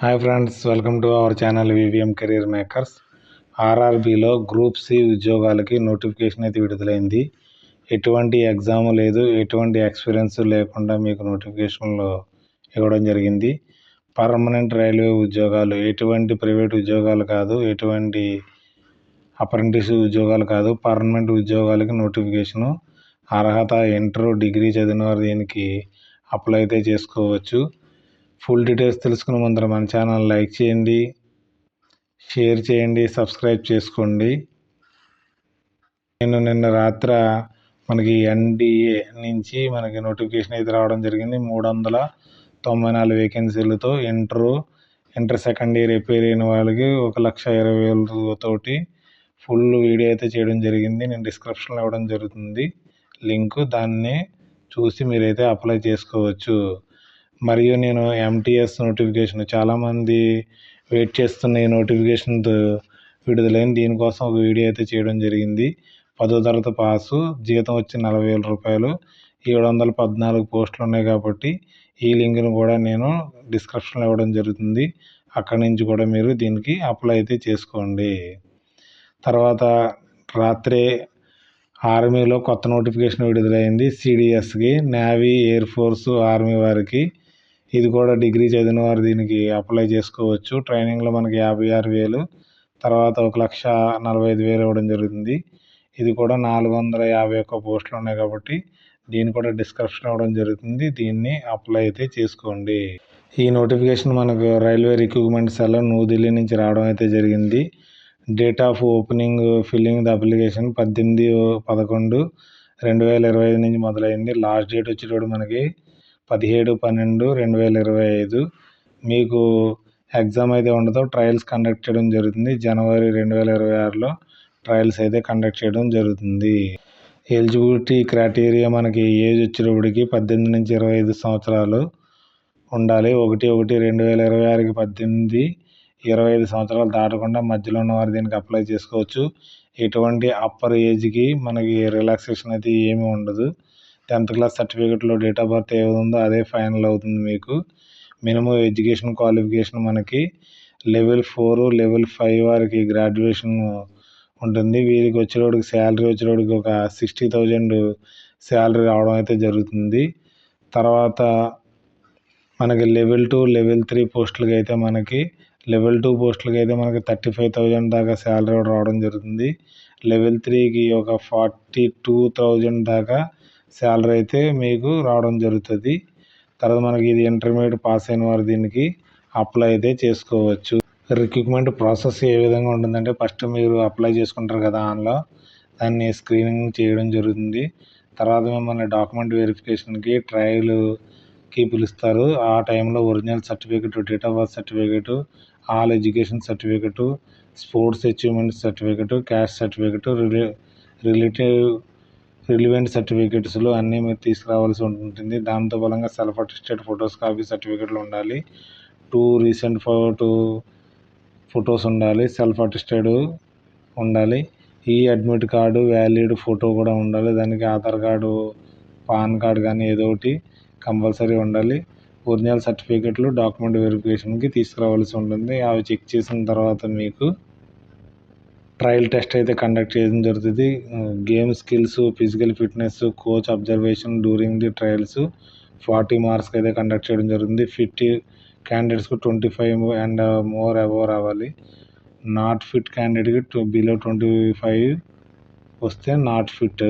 Hi friends, welcome to our channel VVM career makers. ఆర్ఆర్బిలో group C ఉద్యోగాలకి notification అయితే విడుదలైంది. ఎటువంటి ఎగ్జామ్ లేదు, ఎటువంటి ఎక్స్పీరియన్స్ లేకుండా మీకు నోటిఫికేషన్లో ఇవ్వడం జరిగింది. పర్మనెంట్ రైల్వే ఉద్యోగాలు, ఎటువంటి ప్రైవేట్ ఉద్యోగాలు కాదు, ఎటువంటి అప్రెంటిస్ ఉద్యోగాలు కాదు, పర్మనెంట్ ఉద్యోగాలకి నోటిఫికేషను. అర్హత ఇంటర్, డిగ్రీ చదివిన వారు దీనికి అప్లై అయితే చేసుకోవచ్చు. ఫుల్ డీటెయిల్స్ తెలుసుకునే ముందర మన ఛానల్ లైక్ చేయండి, షేర్ చేయండి, సబ్స్క్రైబ్ చేసుకోండి. నేను నిన్న రాత్రి మనకి ఎన్డీఏ నుంచి మనకి నోటిఫికేషన్ అయితే రావడం జరిగింది. 394 వేకెన్సీలతో ఇంటర్ సెకండ్ ఇయర్ రిపేర్ అయిన వాళ్ళకి 1,20,000 తోటి ఫుల్ వీడియో అయితే చేయడం జరిగింది. నేను డిస్క్రిప్షన్లో ఇవ్వడం జరుగుతుంది లింక్, దాన్ని చూసి మీరైతే అప్లై చేసుకోవచ్చు. మరియు నేను ఎంటీఎస్ నోటిఫికేషన్, చాలామంది వెయిట్ చేస్తున్న ఈ నోటిఫికేషన్ విడుదలైన దీనికోసం ఒక వీడియో అయితే చేయడం జరిగింది. 10వ తరగతి పాసు, జీతం వచ్చి 40,000 రూపాయలు, 714 పోస్టులు ఉన్నాయి కాబట్టి ఈ లింక్ను కూడా నేను డిస్క్రిప్షన్లో ఇవ్వడం జరుగుతుంది. అక్కడి నుంచి కూడా మీరు దీనికి అప్లై అయితే చేసుకోండి. తర్వాత రాత్రే ఆర్మీలో కొత్త నోటిఫికేషన్ విడుదలైంది. సిడిఎస్కి, నేవీ, ఎయిర్ ఫోర్సు, ఆర్మీ వారికి. ఇది కూడా డిగ్రీ చదివిన వారు దీనికి అప్లై చేసుకోవచ్చు. ట్రైనింగ్లో మనకి 56,000, తర్వాత 1,45,000 ఇవ్వడం జరుగుతుంది. ఇది కూడా 451 పోస్టులు ఉన్నాయి కాబట్టి దీన్ని కూడా డిస్క్రిప్షన్ ఇవ్వడం జరుగుతుంది. దీన్ని అప్లై అయితే చేసుకోండి. ఈ నోటిఫికేషన్ మనకు రైల్వే రిక్రూట్మెంట్ సెల్ న్యూఢిల్లీ నుంచి రావడం అయితే జరిగింది. Date of opening filling the application 18/11/2025 నుంచి మొదలైంది. లాస్ట్ డేట్ వచ్చేటప్పుడు మనకి 17/12/2025. మీకు ఎగ్జామ్ అయితే ఉండదు, ట్రయల్స్ కండక్ట్ చేయడం జరుగుతుంది. జనవరి 2026లో ట్రయల్స్ అయితే కండక్ట్ చేయడం జరుగుతుంది. ఎలిజిబిలిటీ క్రైటీరియా మనకి ఏజ్ వచ్చేటప్పటికి 18 నుంచి 25 సంవత్సరాలు ఉండాలి. 1/1/2026కి 18, 25 సంవత్సరాలు దాటకుండా మధ్యలో ఉన్నవారు దీనికి అప్లై చేసుకోవచ్చు. ఎటువంటి అప్పర్ ఏజ్కి మనకి రిలాక్సేషన్ అయితే ఏమీ ఉండదు. 10th క్లాస్ సర్టిఫికేట్లో డేట్ ఆఫ్ బర్త్ ఏది ఉందో అదే ఫైనల్ అవుతుంది మీకు. మినిమం ఎడ్యుకేషన్ క్వాలిఫికేషన్ మనకి లెవెల్ 4, లెవెల్ 5 వారికి గ్రాడ్యుయేషన్ ఉంటుంది. వీరికి వచ్చేటోడికి శాలరీ వచ్చేటోడికి ఒక 60,000 శాలరీ రావడం అయితే జరుగుతుంది. తర్వాత మనకి లెవెల్ 2, లెవెల్ 3 పోస్టులకి అయితే మనకి లెవెల్ 2 పోస్టులకి అయితే మనకి 35,000 దాకా శాలరీ రావడం జరుగుతుంది. లెవెల్ 3కి ఒక 42,000 దాకా శాలరీ అయితే మీకు రావడం జరుగుతుంది. తర్వాత మనకి ఇది ఇంటర్మీడియట్ పాస్ అయిన వారు దీనికి అప్లై అయితే చేసుకోవచ్చు. రిక్రూట్మెంట్ ప్రాసెస్ ఏ విధంగా ఉంటుందంటే, ఫస్ట్ మీరు అప్లై చేసుకుంటారు కదా ఆన్లో, దాన్ని స్క్రీనింగ్ చేయడం జరుగుతుంది. తర్వాత మిమ్మల్ని డాక్యుమెంట్ వెరిఫికేషన్కి, ట్రయల్కి పిలుస్తారు. ఆ టైంలో original certificate, date of birth certificate, all education certificate, sports achievement certificate, caste certificate, relevant సర్టిఫికేట్స్లు అన్నీ మీరు తీసుకురావాల్సి ఉంటుంది. దాంతో బలంగా సెల్ఫ్ అటెస్టెడ్ ఫొటోస్ కాపీ సర్టిఫికేట్లు ఉండాలి. 2 రీసెంట్ ఫొటోస్ ఉండాలి. సెల్ఫ్ అటెస్టెడ్ ఉండాలి. ఈ అడ్మిట్ కార్డు, వ్యాలిడ్ ఫోటో కూడా ఉండాలి. దానికి ఆధార్ కార్డు, పాన్ కార్డు కానీ ఏదో ఒకటి కంపల్సరీ ఉండాలి. ఒరిజినల్ సర్టిఫికేట్లు డాక్యుమెంట్ వెరిఫికేషన్కి తీసుకురావాల్సి ఉంటుంది. అవి చెక్ చేసిన తర్వాత మీకు ట్రయల్ టెస్ట్ అయితే కండక్ట్ చేయడం జరుగుతుంది. Game skills, physical fitness, coach observation during the trials 40 మార్క్స్కి అయితే కండక్ట్ చేయడం జరుగుతుంది. ఫిట్ క్యాండిడేట్స్కు 25 అండ్ మోర్ అబోవ్ రావాలి. నాట్ ఫిట్ క్యాండిడేట్కి బిలో 25 వస్తే నాట్ ఫిట్.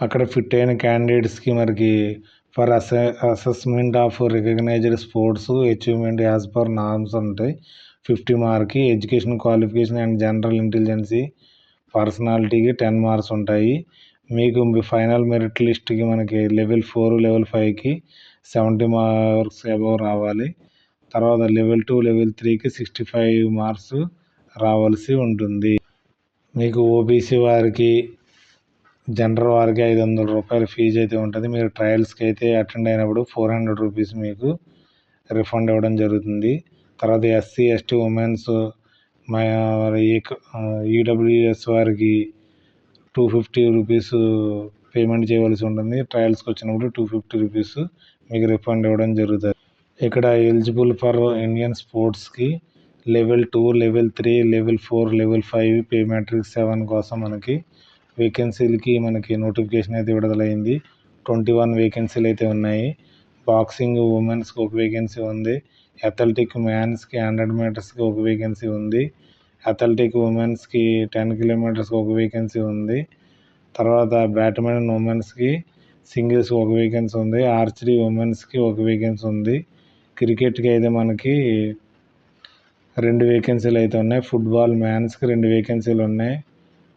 అక్కడ ఫిట్ అయిన క్యాండిడేట్స్కి మనకి for assessment of recognised sports achievement as per norms ఉంటాయి. 50 మార్క్కి, education qualification and general intelligence పర్సనాలిటీకి 10 మార్క్స్ ఉంటాయి. మీకు ఫైనల్ మెరిట్ లిస్ట్కి మనకి లెవెల్ 4, లెవెల్ 5కి 70 మార్క్స్ అబోవ్ రావాలి. తర్వాత లెవెల్ 2, లెవెల్ 3కి 65 మార్క్స్ రావాల్సి ఉంటుంది. మీకు ఓబీసీ వారికి, జనరల్ వారికి 500 రూపాయల ఫీజు అయితే ఉంటుంది. మీరు ట్రయల్స్కి అయితే అటెండ్ అయినప్పుడు 400 రూపీస్ మీకు రిఫండ్ ఇవ్వడం జరుగుతుంది. తర్వాత ఎస్సీ, ఎస్టీ, ఉమెన్స్, ఈడబ్ల్యూఎస్ వారికి 250 రూపీస్ పేమెంట్ చేయవలసి ఉంటుంది. ట్రయల్స్కి వచ్చినప్పుడు ₹250 మీకు రిఫండ్ ఇవ్వడం జరుగుతుంది. ఇక్కడ ఎలిజిబుల్ ఫర్ ఇండియన్ స్పోర్ట్స్కి level 2, level 3, level 4, level 5 pay matrix 7 కోసం మనకి వేకెన్సీలకి మనకి నోటిఫికేషన్ అయితే విడుదలైంది. 21 వేకెన్సీలు అయితే ఉన్నాయి. బాక్సింగ్ ఉమెన్స్కి ఒక వేకెన్సీ ఉంది. అథ్లెటిక్ మ్యాన్స్కి 100 మీటర్స్కి ఒక వేకెన్సీ ఉంది. అథ్లెటిక్ ఉమెన్స్కి 10 కిలోమీటర్స్కి ఒక వేకెన్సీ ఉంది. తర్వాత బ్యాడ్మింటన్ ఉమెన్స్కి సింగిల్స్ ఒక వేకెన్సీ ఉంది. ఆర్చరీ ఉమెన్స్కి ఒక వేకెన్సీ ఉంది. క్రికెట్కి అయితే మనకి 2 వేకెన్సీలు అయితే ఉన్నాయి. ఫుట్బాల్ మ్యాన్స్కి 2 వేకెన్సీలు ఉన్నాయి.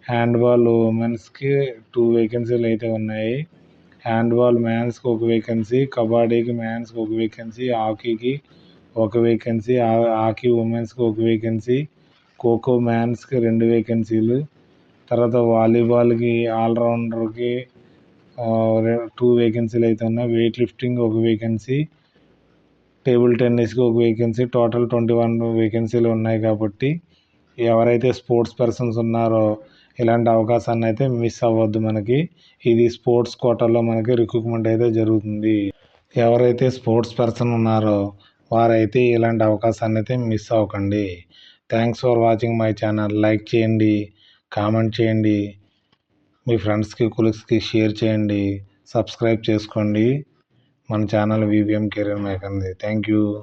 హ్యాండ్బాల్ ఉమెన్స్కి 2 వేకెన్సీలు అయితే ఉన్నాయి. హ్యాండ్బాల్ మ్యాన్స్కి ఒక వేకెన్సీ, కబడ్డీకి మ్యాన్స్కి ఒక వేకెన్సీ, హాకీకి ఒక వేకెన్సీ, హాకీ ఉమెన్స్కి ఒక వేకెన్సీ, ఖోఖో మ్యాన్స్కి 2 వేకెన్సీలు, తర్వాత వాలీబాల్కి ఆల్రౌండర్కి 2 వేకెన్సీలు అయితే ఉన్నాయి. వెయిట్ లిఫ్టింగ్ ఒక వేకెన్సీ, టేబుల్ టెన్నిస్కి ఒక వేకెన్సీ, టోటల్ 21 వేకెన్సీలు ఉన్నాయి. కాబట్టి ఎవరైతే స్పోర్ట్స్ పర్సన్స్ ఉన్నారో ఇలాంటి అవకాశాన్ని అయితే మిస్ అవ్వద్దు. మనకి ఇది స్పోర్ట్స్ కోటాలో మనకి రిక్రూట్మెంట్ అయితే జరుగుతుంది. ఎవరైతే స్పోర్ట్స్ పర్సన్ ఉన్నారో వారైతే ఇలాంటి అవకాశాన్ని అయితే మిస్ అవ్వకండి. Thanks for watching my channel. Like చేయండి, కామెంట్ చేయండి, మీ ఫ్రెండ్స్కి కొలీగ్స్కి షేర్ చేయండి, సబ్స్క్రైబ్ చేసుకోండి మన ఛానల్ వివిఎం కెరీర్ మేక్ అంది. Thank you.